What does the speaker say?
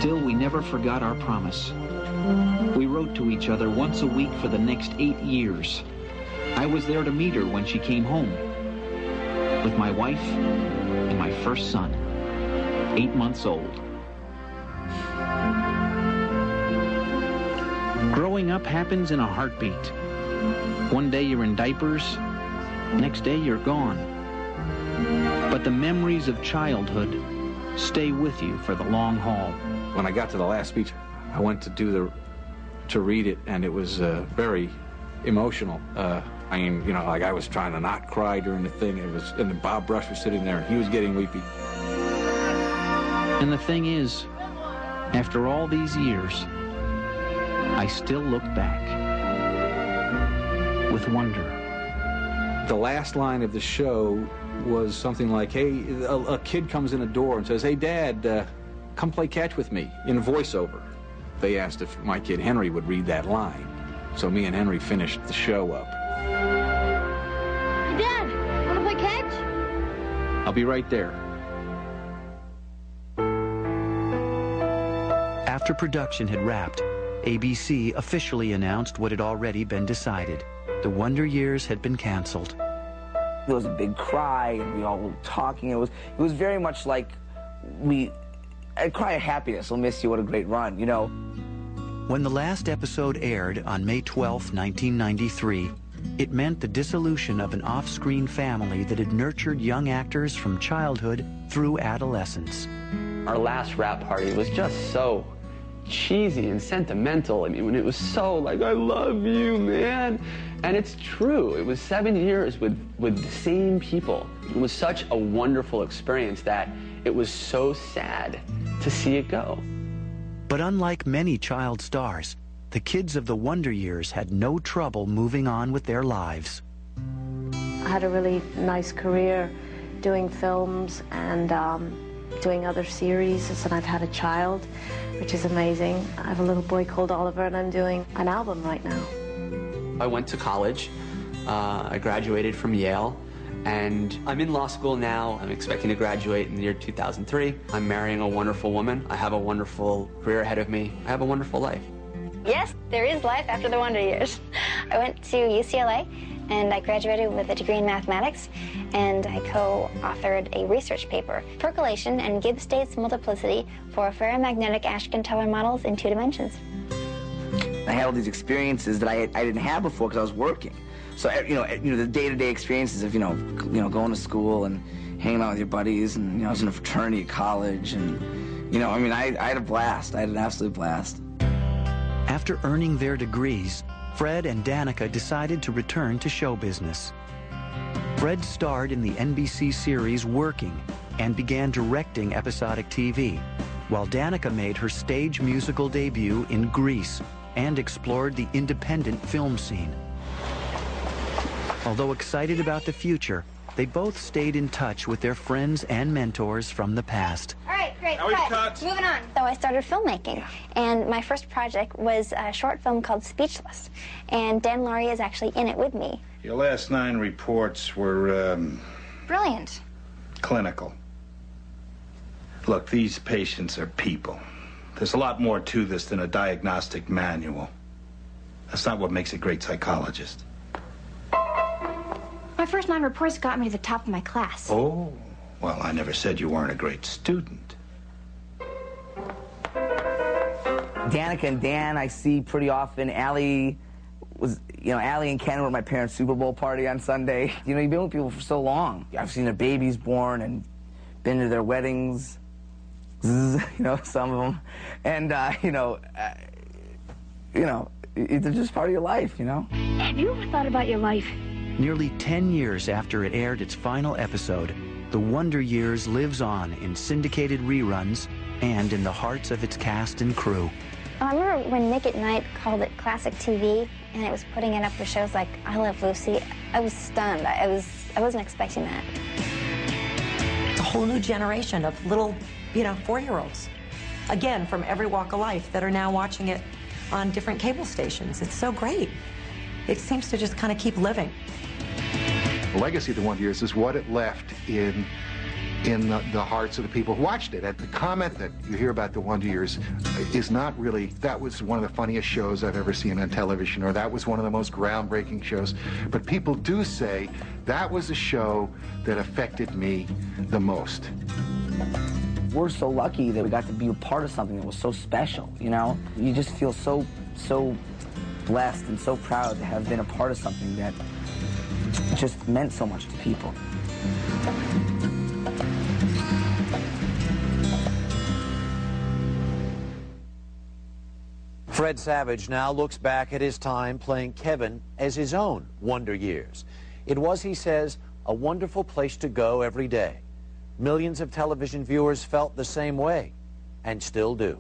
Still, we never forgot our promise. We wrote to each other once a week for the next 8 years. I was there to meet her when she came home, with my wife and my first son, 8 months old. Growing up happens in a heartbeat. One day you're in diapers, next day you're gone. But the memories of childhood stay with you for the long haul. When I got to the last speech, I went to read it, and it was very emotional. I mean, you know, like I was trying to not cry during the thing. And then Bob Brush was sitting there, and he was getting weepy. And the thing is, after all these years, I still look back with wonder. The last line of the show was something like, hey, a kid comes in the door and says, hey, Dad, come play catch with me, in voiceover. They asked if my kid Henry would read that line. So me and Henry finished the show up. Hey, Dad, want to play catch? I'll be right there. After production had wrapped, ABC officially announced what had already been decided. The Wonder Years had been canceled. There was a big cry, and we all were talking. It was very much like a cry of happiness. We'll miss you. What a great run, you know. When the last episode aired on May 12, 1993, it meant the dissolution of an off-screen family that had nurtured young actors from childhood through adolescence. Our last wrap party was just so cheesy and sentimental. I mean, when it was so like, I love you, man. And it's true. It was 7 years with the same people. It was such a wonderful experience that it was so sad to see it go. But unlike many child stars, the kids of the Wonder Years had no trouble moving on with their lives. I had a really nice career doing films and doing other series, and I've had a child, which is amazing. I have a little boy called Oliver, and I'm doing an album right now. I went to college. I graduated from Yale, and I'm in law school now. I'm expecting to graduate in the year 2003. I'm marrying a wonderful woman. I have a wonderful career ahead of me. I have a wonderful life. Yes, there is life after the Wonder Years. I went to UCLA, and I graduated with a degree in mathematics, and I co-authored a research paper, Percolation and Gibbs States Multiplicity for Ferromagnetic Ashken-Teller Models in 2 dimensions. I had all these experiences that I didn't have before because I was working. So, you know, the day-to-day experiences of, you know, going to school and hanging out with your buddies, and, you know, I was in a fraternity at college, and, you know, I mean, I had a blast. I had an absolute blast. After earning their degrees, Fred and Danica decided to return to show business. Fred starred in the NBC series Working and began directing episodic TV, while Danica made her stage musical debut in Grease and explored the independent film scene. Although excited about the future, they both stayed in touch with their friends and mentors from the past. All right, great, cut. Moving on. So I started filmmaking, and my first project was a short film called Speechless, and Dan Laurie is actually in it with me. Your last 9 reports were, Brilliant. clinical. Look, these patients are people. There's a lot more to this than a diagnostic manual. That's not what makes a great psychologist. My first 9 reports got me to the top of my class. Oh, well, I never said you weren't a great student. Danica and Dan I see pretty often. Allie and Ken were at my parents' Super Bowl party on Sunday. You know, you've been with people for so long. I've seen their babies born and been to their weddings, you know, some of them. And, they're just part of your life, you know? Have you ever thought about your life? Nearly 10 years after it aired its final episode, The Wonder Years lives on in syndicated reruns and in the hearts of its cast and crew. I remember when Nick at Night called it classic TV, and it was putting it up for shows like I Love Lucy. I was stunned. I wasn't expecting that. It's a whole new generation of little, 4-year-olds, again, from every walk of life, that are now watching it on different cable stations. It's so great. It seems to just kind of keep living. The legacy of the Wonder Years is what it left in in the hearts of the people who watched it. And the comment that you hear about the Wonder Years is not really, that was one of the funniest shows I've ever seen on television, or that was one of the most groundbreaking shows. But people do say that was a show that affected me the most. We're so lucky that we got to be a part of something that was so special, you know? You just feel so blessed and so proud to have been a part of something that just meant so much to people. Fred Savage now looks back at his time playing Kevin as his own Wonder Years. It was, he says, a wonderful place to go every day. Millions of television viewers felt the same way, and still do.